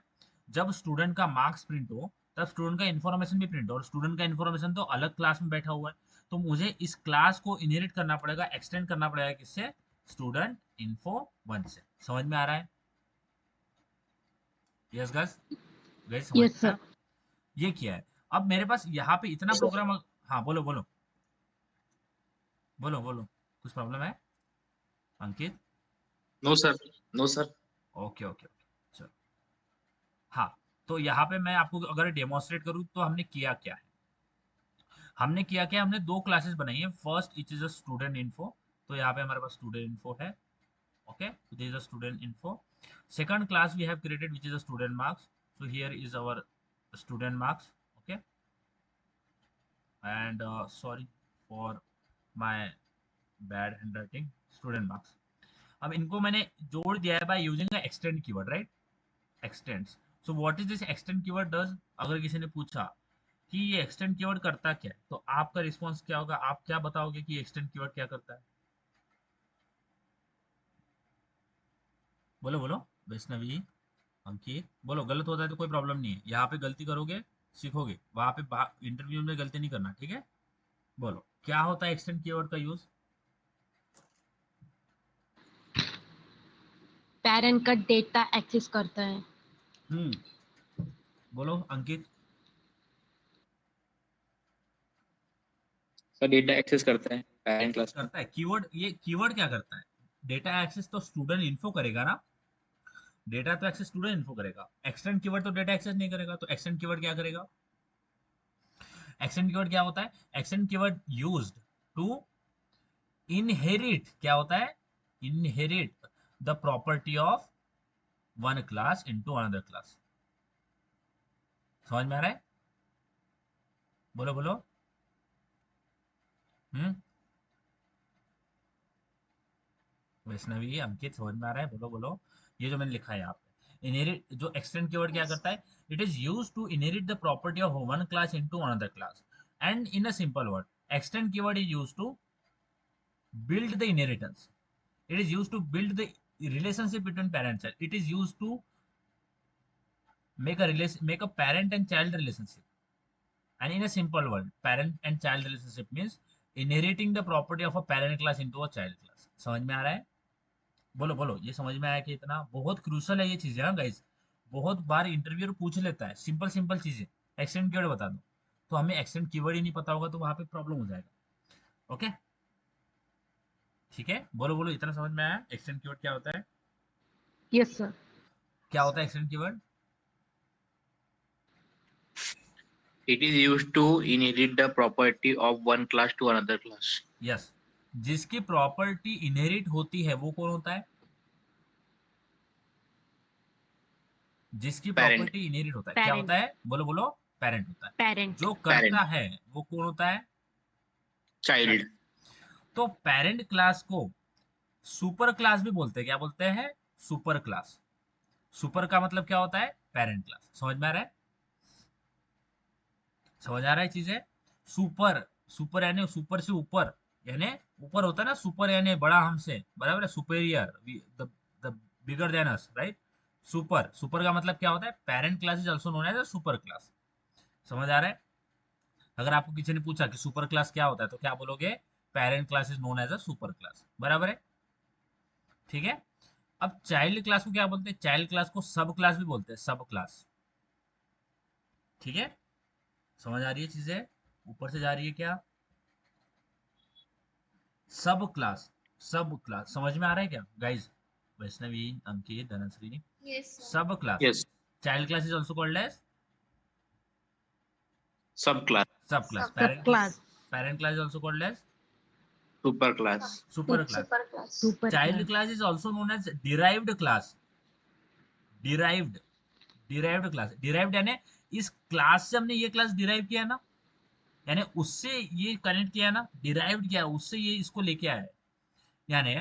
जब स्टूडेंट का मार्क्स प्रिंट हो तब स्टूडेंट का इन्फॉर्मेशन भी प्रिंट हो, और स्टूडेंट का इन्फॉर्मेशन तो अलग क्लास में बैठा हुआ है, तो मुझे इस क्लास को इनहेरिट करना पड़ेगा, एक्सटेंड करना पड़ेगा किससे, स्टूडेंट इन्फो 1 से। समझ में आ रहा है? यस गाइस, गाइस समझ Yes, में sir. आया? ये किया है। अब मेरे पास यहाँ पे इतना प्रोग्राम, हाँ बोलो बोलो बोलो बोलो, कुछ प्रॉब्लम है Ankit? No sir, no sir. Okay okay okay, चलो। हाँ, तो यहाँ पे मैं आपको अगर डेमोन्स्ट्रेट करूँ तो हमने किया क्या है, हमने किया क्या, हमने दो क्लासेस बनाई है। First it is a student info, तो यहाँ पे हमारे पास स्टूडेंट इन्फो है, okay, this is a student info. Second class we have created which is a student marks, so here is our student marks, okay, and sorry for my bad handwriting, student marks. अब इनको मैंने जोड़ दिया है by using extend keyword, right, x tends. So what is this extend keyword does, अगर किसी ने पूछा कि ये एक्सटेंड कीवर्ड करता क्या है, तो आपका रिस्पॉन्स क्या होगा, आप क्या बताओगे कि एक्सटेंड कीवर्ड क्या करता है? बोलो बोलो, वैष्णवी, अंकित, बोलो। गलत होता है तो कोई प्रॉब्लम नहीं है, यहाँ पे गलती करोगे सीखोगे, वहां पे इंटरव्यू में गलती नहीं करना, ठीक है? बोलो क्या होता है एक्सटेंड कीवर्ड का यूज? Parent का data access करता है. बोलो अंकित। सर डेटा एक्सेस करते हैं पेरेंट एक्सेस क्लास में। करता है कीवर्ड, ये कीवर्ड क्या करता है? डेटा एक्सेस तो स्टूडेंट इन्फो करेगा ना, डेटा तो एक्सेस स्टूडेंट इन्फो करेगा, एक्सटेंड कीवर्ड तो डेटा एक्सेस नहीं करेगा, तो एक्सटेंड कीवर्ड क्या करेगा? एक्सटेंड कीवर्ड क्या होता है? Extend keyword used to inherit, क्या होता है? Inherit the property of one class into another class. समझ में आ रहा है? बोलो बोलो। हम्म, वैष्णवी, अंकित, समझ में आ रहा है? बोलो बोलो। ये जो मैंने लिखा है यहाँ पे, इनहेरिट, जो एक्सटेंड कीवर्ड क्या करता है, it is use to inherit the property of one class into another class, and in a simple word, extend keyword is use to build the inheritance. It is used to build the relationship between parent and child. It is used to make a parent and child relationship. And in a simple word, parent and child relationship means inheriting the property of a parent class into a child class. समझ में आ रहा है? बोलो बोलो, ये समझ में आया कि इतना बहुत क्रूशल है ये चीजें, हाँ गाइस, बहुत बार इंटरव्यूअर पूछ लेता है सिंपल सिंपल चीजें, एक्सटेंड कीवर्ड बता दो, तो हमें एक्सटेंड कीवर्ड ही नहीं पता होगा तो वहां पे प्रॉब्लम हो जाएगा। ओके, ठीक है, बोलो बोलो, इतना समझ में आया एक्सटेंड कीवर्ड क्या होता है? Yes, sir. क्या होता है extend keyword? It is used to inherit the property of one class to another class. Yes, जिसकी प्रॉपर्टी इनहेरिट होती है वो कौन होता है? जिसकी पेरेंट। प्रॉपर्टी इनहेरिट होता है क्या Parent. होता है? बोलो बोलो, पेरेंट होता है। Parent. जो पेरेंट। करता है वो कौन होता है? चाइल्ड। तो पेरेंट क्लास को सुपर क्लास भी बोलते हैं, क्या बोलते हैं? Super class. सुपर का मतलब क्या होता है? Parent class. समझ में आ रहा है? समझ आ रहा है चीजें? सुपर, सुपर यानी सुपर से ऊपर, यानी ऊपर होता है ना, सुपर यानी बड़ा हमसे, बराबर है, superior, the bigger than us, right. Super, super का मतलब क्या होता है? Parent class is also known as a super class. समझ आ रहा है? अगर आपको किसी ने पूछा कि सुपर क्लास क्या होता है तो क्या बोलोगे? Parent class is known as a super class, बराबर है, ठीक है। अब चाइल्ड क्लास को क्या बोलते हैं? चाइल्ड क्लास को सब क्लास भी बोलते हैं, सब क्लास, ठीक है। समझ आ रही है चीजें? ऊपर से जा रही है क्या? सब क्लास, सब क्लास, समझ में आ रहा है क्या guys? Vaishnavi, Ankit, Dhanashree, sub class, yes. Child class is also called as sub class. Sub class, Subclass. Parent class is also called as super class. Super class. Super child class. Class is also known as derived class, derived, derived class, derived यानी इस class से हमने ये class derive किया ना, यानी उससे ये कनेक्ट किया ना, डिराइव्ड किया, उससे ये इसको लेके आया है। यानी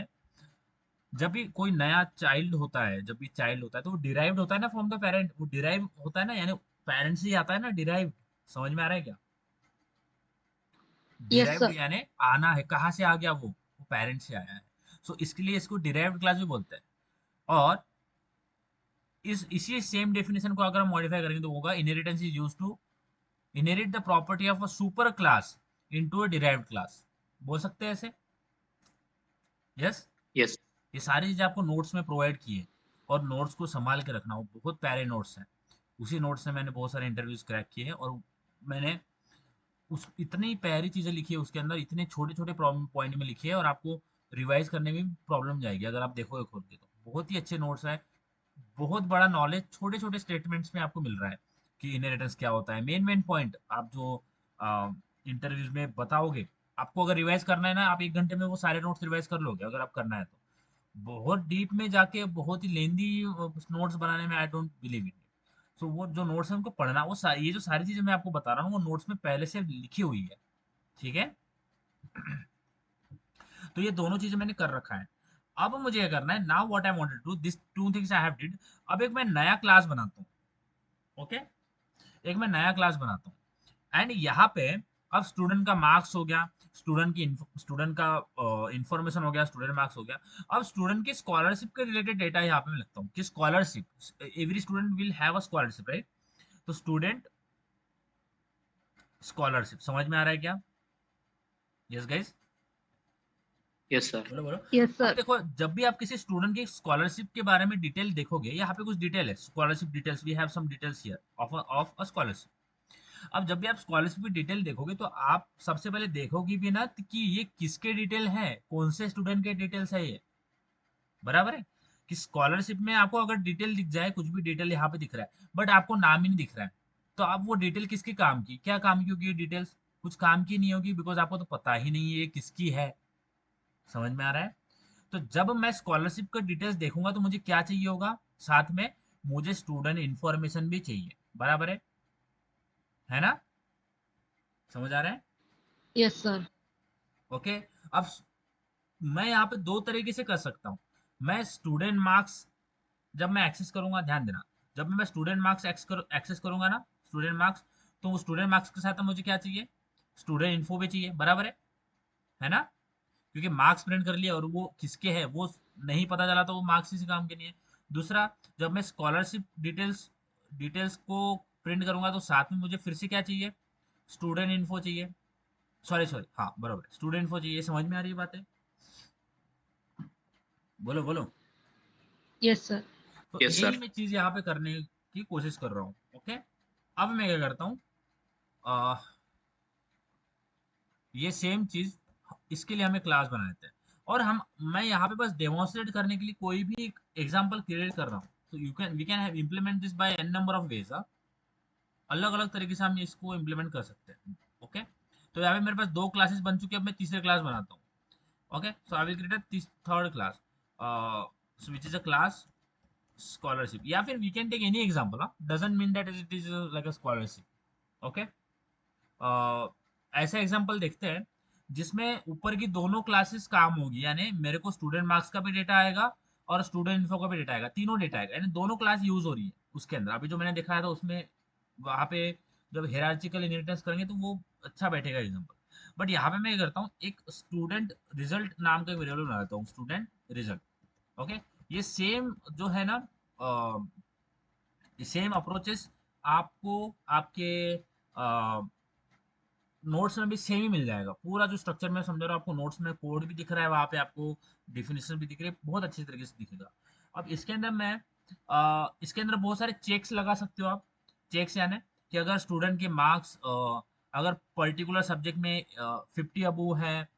जब भी कोई नया चाइल्ड होता है, जब भी चाइल्ड होता है तो वो डिराइव्ड होता है ना फ्रॉम द पेरेंट, वो डिराइव होता है ना, यानी पेरेंट से ही आता है ना, डिराइव्ड। समझ में आ रहा है क्या? Yes, derived sir. यानी आना है, कहाँ से आ गया वो पेरेंट्स से आया है। सो इसके लिए इसको डिराइव्ड क्लास भी बोलते हैं। और इसी सेम डेफिनेशन को अगर हम मॉडिफाई करेंगे तो होगा inheritance is used to inherit the property of a super class into a derived class, बोल सकते हैं ऐसे। Yes, Yes. ये सारी चीजें आपको नोट्स में प्रोवाइड की है, और नोट्स को संभाल के रखना, वो बहुत प्यारे नोट्स हैं। उसी नोट्स से मैंने बहुत सारे इंटरव्यूज क्रैक किए हैं, और मैंने उस इतनी प्यारी चीजें लिखी है उसके अंदर, इतने छोटे छोटे प्रॉब्लम पॉइंट में लिखी है, और आपको रिवाइज करने में भी प्रॉब्लम जाएगी अगर आप देखोगे खोल के। तो बहुत ही अच्छे नोट्स है, बहुत बड़ा नॉलेज छोटे छोटे स्टेटमेंट्स में आपको मिल रहा है कि इनहेरिटेंस क्या होता है। मेन मेन पॉइंट आप जो इंटरव्यूज में बताओगे, आपको अगर रिवाइज करना है ना, आप 1 घंटे में वो सारे नोट्स रिवाइज कर लोगे अगर आप करना है तो। बहुत डीप में जाके बहुत ही लेंदी नोट्स बनाने में आई डोंट बिलीव इन। सो वो जो नोट्स है उनको पढ़ना, ये जो सारी चीजें मैं आपको बता रहा हूँ वो नोट्स में पहले से लिखी हुई है, ठीक है। तो ये दोनों चीजें मैंने कर रखा है। अब मुझे क्या करना है, now what I wanted to this two things I have did. अब एक मैं नया क्लास बनाता हूँ, ओके। एक मैं नया क्लास बनाता हूँ, एंड यहाँ पे अब स्टूडेंट का मार्क्स हो गया, स्टूडेंट का इंफॉर्मेशन हो गया, स्टूडेंट मार्क्स हो गया। अब स्टूडेंट की स्कॉलरशिप के रिलेटेड डेटा यहाँ पे मैं लिखता हूँ कि scholarship, every student will have a scholarship, right. तो स्टूडेंट स्कॉलरशिप समझ में आ रहा है क्या? Yes guys, Yes, sir. बोलो बोलो। Yes, अब sir. देखो, जब भी आप किसी स्टूडेंट की स्कॉलरशिप के बारे में डिटेल देखोगे, यहाँ पे कुछ डिटेल है, scholarship details, we have some details here of a scholarship. अब जब भी आप स्कॉलरशिप की डिटेल देखोगे तो आप सबसे पहले देखोगे भी ना कि ये किसके डिटेल है, कौन से स्टूडेंट के डिटेल्स है ये, बराबर है। कि स्कॉलरशिप में आपको अगर डिटेल दिख जाए, कुछ भी डिटेल यहाँ पे दिख रहा है बट आपको नाम ही नहीं दिख रहा है, तो आप वो डिटेल किसके काम की, क्या काम की होगी ये डिटेल्स? कुछ काम की नहीं होगी, बिकॉज आपको तो पता ही नहीं है ये किसकी है। समझ में आ रहा है? तो जब मैं स्कॉलरशिप का डिटेल्स देखूंगा तो मुझे क्या चाहिए होगा साथ में, मुझे स्टूडेंट इंफॉर्मेशन भी चाहिए, बराबर है ना? समझ आ रहा है? Yes, sir. ओके। अब मैं यहाँ पे दो तरीके से कर सकता हूँ। मैं स्टूडेंट मार्क्स जब मैं एक्सेस करूंगा, ध्यान देना, जब मैं स्टूडेंट मार्क्स एक्सेस करूंगा ना, स्टूडेंट मार्क्स, तो वो स्टूडेंट मार्क्स के साथ मुझे क्या चाहिए, स्टूडेंट इन्फो भी चाहिए, बराबर है ना? क्योंकि मार्क्स प्रिंट कर लिया और वो किसके है वो नहीं पता चला तो वो मार्क्स इसी काम के नहीं है। दूसरा, जब मैं स्कॉलरशिप डिटेल्स को प्रिंट करूंगा तो साथ में मुझे फिर से क्या चाहिए, स्टूडेंट इन्फो चाहिए। सॉरी सॉरी, हाँ बराबर, स्टूडेंट इन्फो चाहिए। समझ में आ रही है बातें? बोलो बोलो। Yes, sir. तो Yes, sir. यही मैं चीज यहाँ पे करने की कोशिश कर रहा हूँ, ओके। अब मैं क्या करता हूँ, ये सेम चीज, इसके लिए हमें क्लास बनाते हैं, और मैं यहाँ पे बस डेमोन्स्ट्रेट करने के लिए कोई भी एक एग्जांपल क्रिएट कर रहा हूँ। तो we can implement this by N number of ways. अलग अलग तरीके से हम इसको इम्प्लीमेंट कर सकते हैं, ओके। तो यहाँ पे मेरे पास दो क्लासेस बन चुके हैं, अब मैं तीसरे क्लास बनाता हूँ, okay. So I will create a third class which is a class scholarship, या फिर we can take any example, doesn't mean that it is like a scholarship, okay। ऐसा एग्जांपल देखते हैं जिसमें ऊपर की दोनों क्लासेस काम होगी, यानी मेरे को स्टूडेंट मार्क्स का भी डेटा आएगा और स्टूडेंट इन्फो का भी डेटा आएगा, तीनों डेटा आएगा, यानी दोनों क्लास यूज हो रही है उसके अंदर। अभी जो मैंने दिखाया था उसमें, वहां पे जब हेरार्चिकल इनहेरिटेंस करेंगे तो वो अच्छा बैठेगा एग्जांपल। बट यहाँ पे मैं करता हूँ, एक स्टूडेंट रिजल्ट नाम का एक वेरिएबल बना देता हूँ, स्टूडेंट रिजल्ट, ओके। ये सेम जो है ना, सेम अप्रोचेस आपको आपके नोट्स में भी सेम ही मिल जाएगा। पूरा जो स्ट्रक्चर मैं समझा रहा हूँ आपको, नोट्स में कोड भी दिख रहा है, वहां पे आपको डिफिनेशन भी दिख रही है, बहुत अच्छी तरीके से दिखेगा। अब इसके अंदर मैं इसके अंदर बहुत सारे चेक्स लगा सकते हो आप। चेक्स यानी कि अगर स्टूडेंट के मार्क्स अगर पर्टिकुलर सब्जेक्ट में 50 अबू है,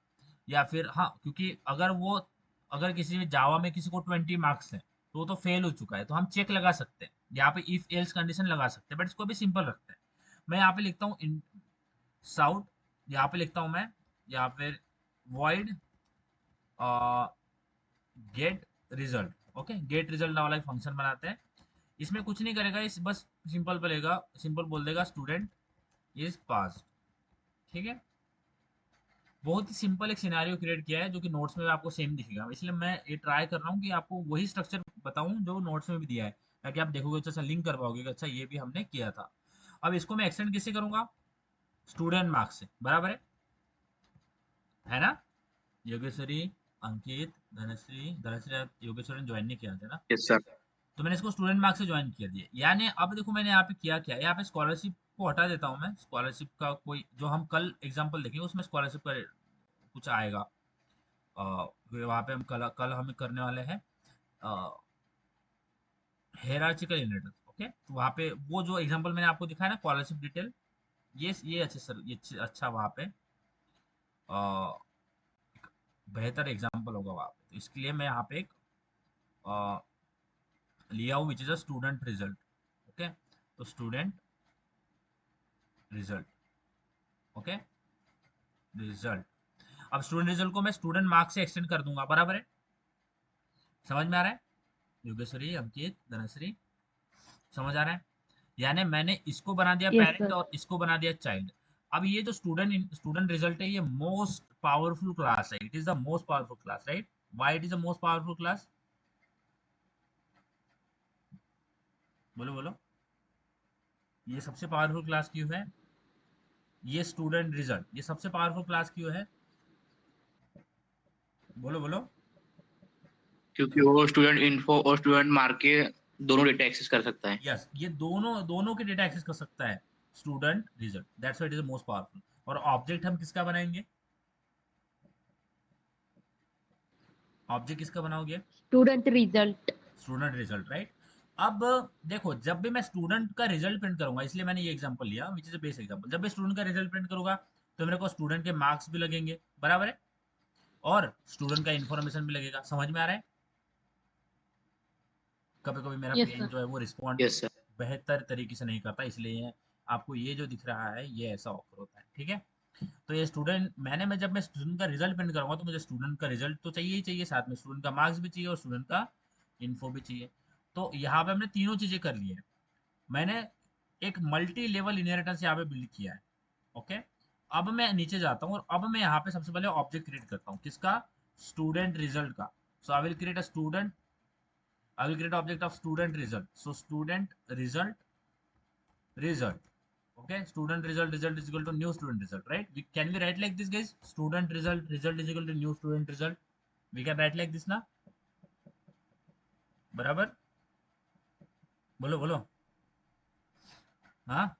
या फिर हाँ, क्योंकि अगर किसी में जावा में किसी को 20 मार्क्स है तो वो तो फेल हो चुका है, तो हम चेक लगा सकते हैं यहाँ पे, इफ एल्स कंडीशन लगा सकते हैं, बट इसको भी सिंपल रखते हैं। मैं यहाँ पे लिखता हूँ साउट, यहाँ पे लिखता हूँ मैं, या फिर void get result, okay. Get result वाला एक फंक्शन बनाते हैं। इसमें कुछ नहीं करेगा, इस बस सिंपल बोलेगा, सिंपल बोल देगा स्टूडेंट इज पास, ठीक है। बहुत ही सिंपल एक सिनेरियो क्रिएट किया है जो कि नोट्स में आपको सेम दिखेगा, इसलिए मैं ये ट्राई कर रहा हूँ कि आपको वही स्ट्रक्चर बताऊं जो नोट्स में भी दिया है, ताकि आप देखोगे अच्छा लिंक कर पाओगे कि अच्छा ये भी हमने किया था। अब इसको मैं एक्सटेंड किससे करूंगा, स्टूडेंट मार्क्स से, बराबर है। है ना? योगेश्वरी, अंकित, धनश्री योगेश्वरी ने ज्वाइन नहीं किया था ना, Yes, sir. तो मैंने इसको स्टूडेंट मार्क्स से ज्वाइन कर दिया। यानी अब देखो मैंने यहाँ पे किया क्या, यहाँ पे स्कॉलरशिप को हटा देता हूँ मैं, स्कॉलरशिप का कोई जो हम कल एग्जांपल देखेंगे उसमें स्कॉलरशिप का कुछ आएगा। वहाँ पे हम कल कल हमें करने वाले हैं हेरार्चिकल इनहेरिटेंस। ओके, तो वहाँ पे वो जो एग्जांपल मैंने आपको दिखाया ना स्कॉलरशिप डिटेल, ये अच्छे सर, ये अच्छा वहाँ पे बेहतर एग्जांपल होगा वहाँ पे। तो इसके लिए मैं यहाँ पे एक लिया हूँ which is a student result. Okay, तो स्टूडेंट रिजल्ट, ओके, रिजल्ट। अब स्टूडेंट रिजल्ट को मैं स्टूडेंट मार्क्स से एक्सटेंड कर दूंगा, बराबर है? समझ में आ रहा है? योगेश्वरी, अंकित, धनश्री, समझ आ रहा है? यानी मैंने इसको बना दिया Yes, पेरेंट sir. और इसको बना दिया चाइल्ड। अब ये जो स्टूडेंट रिजल्ट है, ये मोस्ट पावरफुल क्लास है, it is the most powerful class, right? Why it is the most powerful class? बोलो बोलो, ये सबसे पावरफुल क्लास क्यों है? ये स्टूडेंट रिजल्ट ये सबसे पावरफुल क्लास क्यों है? बोलो बोलो। क्योंकि वो स्टूडेंट इन्फो और स्टूडेंट मार्क के दोनों डेटा एक्सेस कर सकता है। यस, ये दोनों दोनों के डेटा एक्सेस कर सकता है student result, that's why it is most powerful. और ऑब्जेक्ट हम किसका बनाएंगे? ऑब्जेक्ट किसका बनाओगे? Student result. Student result, right? अब देखो, जब भी मैं स्टूडेंट का रिजल्ट प्रिंट करूंगा, इसलिए मैंने ये एग्जांपल लिया which is a base example, जब भी स्टूडेंट का रिजल्ट प्रिंट करूंगा तो मेरे को स्टूडेंट के मार्क्स भी लगेंगे, बराबर है? और स्टूडेंट का इन्फॉर्मेशन भी लगेगा। समझ में आ रहा है? कभी कभी मेरा Yes, पेन sir. जो है वो रिस्पॉन्ड यस सर। बेहतर तरीके से नहीं करता, इसलिए आपको ये जो दिख रहा है ये ऐसा ऑफर होता है, ठीक है? तो ये स्टूडेंट मैं जब मैं स्टूडेंट का रिजल्ट प्रिंट करूंगा तो मुझे स्टूडेंट का रिजल्ट तो चाहिए ही चाहिए, साथ में स्टूडेंट का मार्क्स भी चाहिए और स्टूडेंट का इन्फो भी चाहिए। तो यहाँ पे हमने तीनों चीजें कर ली है। मैंने एक मल्टी लेवल इनहेरिटेंस यहाँ पे बिल्ड किया है। ओके, अब मैं नीचे जाता हूँ और अब मैं यहाँ पे सबसे पहले ऑब्जेक्ट क्रिएट करता हूँ, किसका? स्टूडेंट रिजल्ट का। So I will create a student, I will create object of student result. So student result, result, okay, student result is equal to new student result, right? Can we write like this, guys? Student result is equal to new student result. We can write like this ना, बराबर? बोलो बोलो। हाँ,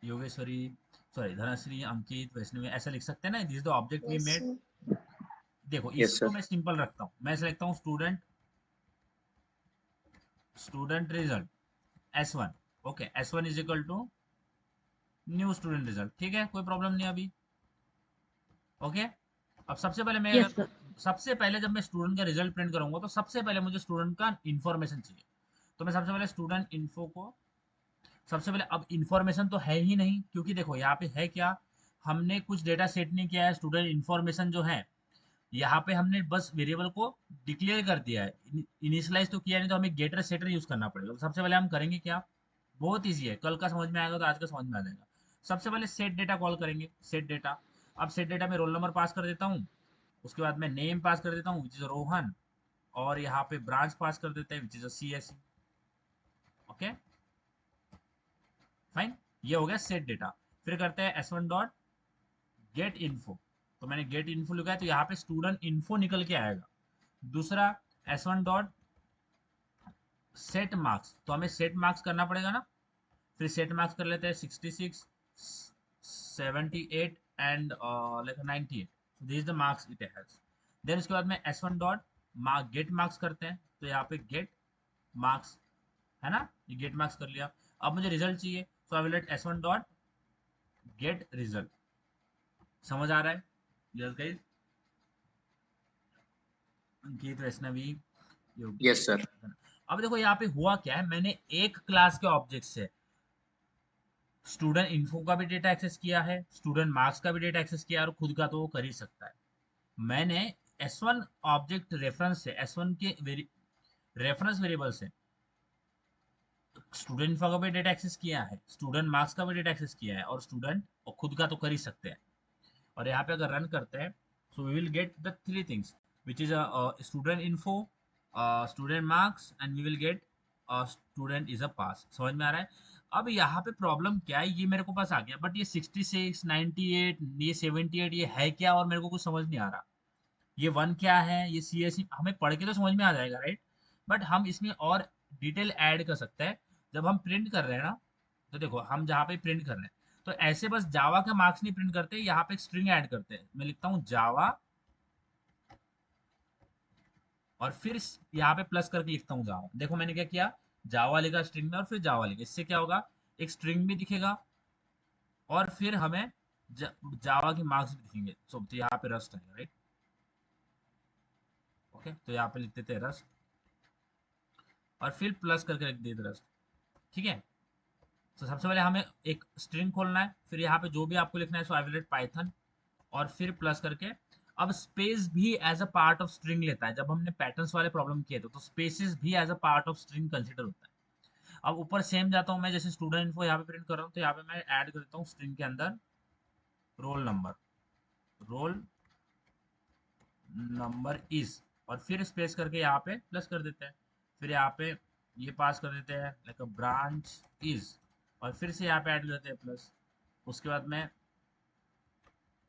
Yogeshwari, sorry, Dhanashree, Ankit, Vaishnavi, ऐसा लिख सकते हैं ना, this the object we Yes, made. sir. देखो यस इसको सर। मैं सिंपल रखता हूँ, मैं ऐसे लिखता हूँ student result S1। Okay, S1 is equal to new student result, ठीक है, कोई प्रॉब्लम नहीं अभी। ओके, अब सबसे पहले मैं Yes, अगर sir. सबसे पहले जब मैं स्टूडेंट का रिजल्ट प्रिंट करूंगा तो सबसे पहले मुझे स्टूडेंट का इन्फॉर्मेशन चाहिए। तो मैं सबसे पहले स्टूडेंट इन्फो को, सबसे पहले, अब इन्फॉर्मेशन तो है ही नहीं क्योंकि देखो यहाँ पे है क्या, हमने कुछ डेटा सेट नहीं किया है। स्टूडेंट इन्फॉर्मेशन जो है यहाँ पे हमने बस वेरिएबल को डिक्लेयर कर दिया है, इनिशियलाइज तो किया नहीं, तो हमें गेटर सेटर यूज करना पड़ेगा। तो सबसे पहले हम करेंगे क्या, बहुत ईजी है, कल का समझ में आएगा तो आज का समझ में आ जाएगा। सबसे पहले सेट डेटा कॉल करेंगे, सेट डेटा। अब सेट डेटा में रोल नंबर पास कर देता हूँ, उसके बाद मैं नेम पास कर देता हूँ विच इज रोहन, और यहाँ पे ब्रांच पास कर देते हैं which is C S. Okay, fine, ये हो गया सेट डेटा। फिर करते हैं S1 डॉट गेट इन्फो। तो मैंने गेट इन्फो लिखा है तो यहाँ पे स्टूडेंट इन्फो निकल के आएगा। दूसरा S1 डॉट सेट मार्क्स, तो हमें सेट मार्क्स करना पड़ेगा ना, फिर सेट मार्क्स कर लेते हैं 66, 78 and like 98। So this is the marks it has. Then उसके बाद में S1 डॉट गेट मार्क्स करते हैं, तो यहाँ पे गेट मार्क्स है ना, ये गेट मार्क्स कर लिया। अब मुझे रिजल्ट चाहिए, so I will let S1 dot get result. समझ आ रहा है? Yes guys, Ankit, Vaishnavi, yes sir. Yogi. अब देखो यहाँ पे हुआ क्या है, मैंने एक क्लास के ऑब्जेक्ट से स्टूडेंट इन्फो का भी डेटा एक्सेस किया है, स्टूडेंट मार्क्स का भी डेटा एक्सेस किया है, और खुद का तो वो कर ही सकता है। मैंने S1 ऑब्जेक्ट रेफरेंस से, S1 के रेफरेंस वेरिएबल से स्टूडेंट इन्फो का भी डेटा एक्सेस किया है, स्टूडेंट मार्क्स का भी डेटा एक्सेस किया है, और स्टूडेंट और खुद का तो कर ही सकते हैं। और यहाँ पे अगर रन करते हैं so we will get the three things which is student info, student marks, and we will get student is a pass. समझ में आ रहा है? अब यहाँ पे प्रॉब्लम क्या है, ये मेरे को पास आ गया, बट ये 66, 98, ये 78 ये है क्या, और मेरे को कुछ समझ नहीं आ रहा। ये वन क्या है, ये सी एस हमें पढ़ के तो समझ में आ जाएगा, राइट? बट हम इसमें और डिटेल ऐड कर सकते हैं। जब हम प्रिंट कर रहे हैं ना, तो देखो हम जहाँ पे प्रिंट कर रहे हैं, तो ऐसे बस जावा का मार्क्स नहीं प्रिंट करते, यहाँ पे एक स्ट्रिंग ऐड करते हैं। मैं लिखता हूँ जावा, और फिर यहाँ पे प्लस करके लिखता हूँ जावा। देखो मैंने क्या किया, जावा लिखा स्ट्रिंग में और फिर जावा लिखा। इससे क्या होगा, एक स्ट्रिंग भी दिखेगा और फिर हमें जावा की मार्क्स भी दिखेंगे। तो यहाँ पे रस्ट है, राइट? ओके, तो यहाँ पे लिख देते हैं रस्ट, और फिर प्लस करके लिख देते रस्ट। ठीक है, तो सबसे पहले हमें एक स्ट्रिंग खोलना है, फिर यहाँ पे जो भी आपको लिखना है so I will write Python, और फिर प्लस करके। अब स्पेस भी as a part of string लेता है। जब हमने पैटर्न्स वाले प्रॉब्लम किए थे, तो स्पेसेस भी as a part of string consider होता है। अब ऊपर सेम जाता हूँ मैं, जैसे स्टूडेंट इन्फो यहाँ पे प्रिंट कर रहा हूँ, तो यहाँ पे मैं ऐड कर देता हूँ स्ट्रिंग के अंदर roll number, role number is, और फिर स्पेस करके यहाँ पे प्लस कर देते हैं। फिर यहाँ पे ये पास कर देते हैं लाइक ब्रांच इज, और फिर से यहाँ पे ऐड कर देते हैं प्लस। उसके बाद में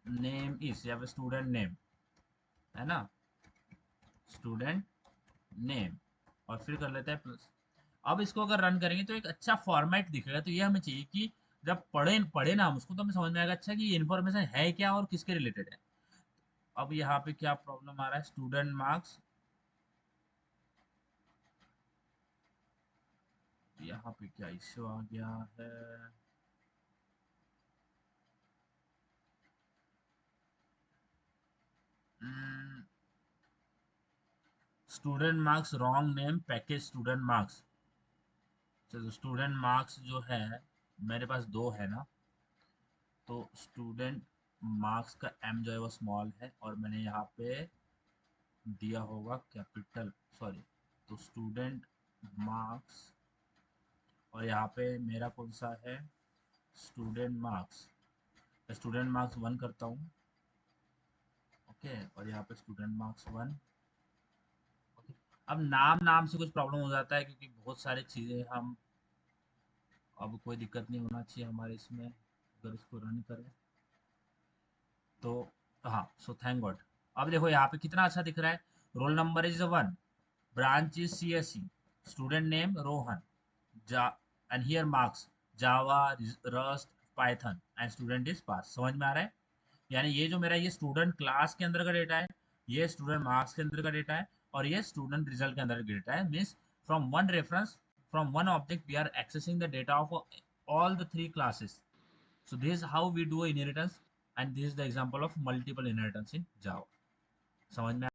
नेम इज, या फिर स्टूडेंट नेम है ना, स्टूडेंट नेम, और फिर कर लेते हैं प्लस। अब इसको अगर रन करेंगे तो एक अच्छा फॉर्मेट दिखेगा। तो ये हमें चाहिए कि जब पढ़े पढ़े ना हम उसको, तो हमें समझ में आएगा अच्छा कि ये इन्फॉर्मेशन है क्या और किसके रिलेटेड है। अब यहाँ पे क्या प्रॉब्लम आ रहा है, स्टूडेंट मार्क्स, यहाँ पे क्या इश्यू आ गया है, student marks wrong name package student marks. चलो स्टूडेंट मार्क्स जो है मेरे पास दो है ना, तो स्टूडेंट मार्क्स का एम जो है वो स्मॉल है, और मैंने यहाँ पे दिया होगा कैपिटल, सॉरी। तो स्टूडेंट मार्क्स, और यहाँ पे मेरा कौन सा है, student marks. Student marks one करता हूँ, ओके, और यहाँ पे स्टूडेंट मार्क्स वन। ओके, अब नाम नाम से कुछ प्रॉब्लम हो जाता है, क्योंकि बहुत सारी चीज़ें हम, अब कोई दिक्कत नहीं होना चाहिए हमारे इसमें अगर इसको रन करें तो। हाँ, सो थैंक गॉड। अब देखो यहाँ पे कितना अच्छा दिख रहा है, role number is one, branch is CSE, student name Rohan, and here marks Java, Rust, Python, and student is pass। समझ में आ रहा है? यानी ये जो मेरा ये स्टूडेंट क्लास के अंदर का डेटा है, ये स्टूडेंट मार्क्स के अंदर का डेटा है, और ये स्टूडेंट रिजल्ट के अंदर का डेटा है। Means from one reference, from one object we are accessing the data of all the three classes। So this is how we do inheritance, and this is the example of multiple inheritance in Java। समझ में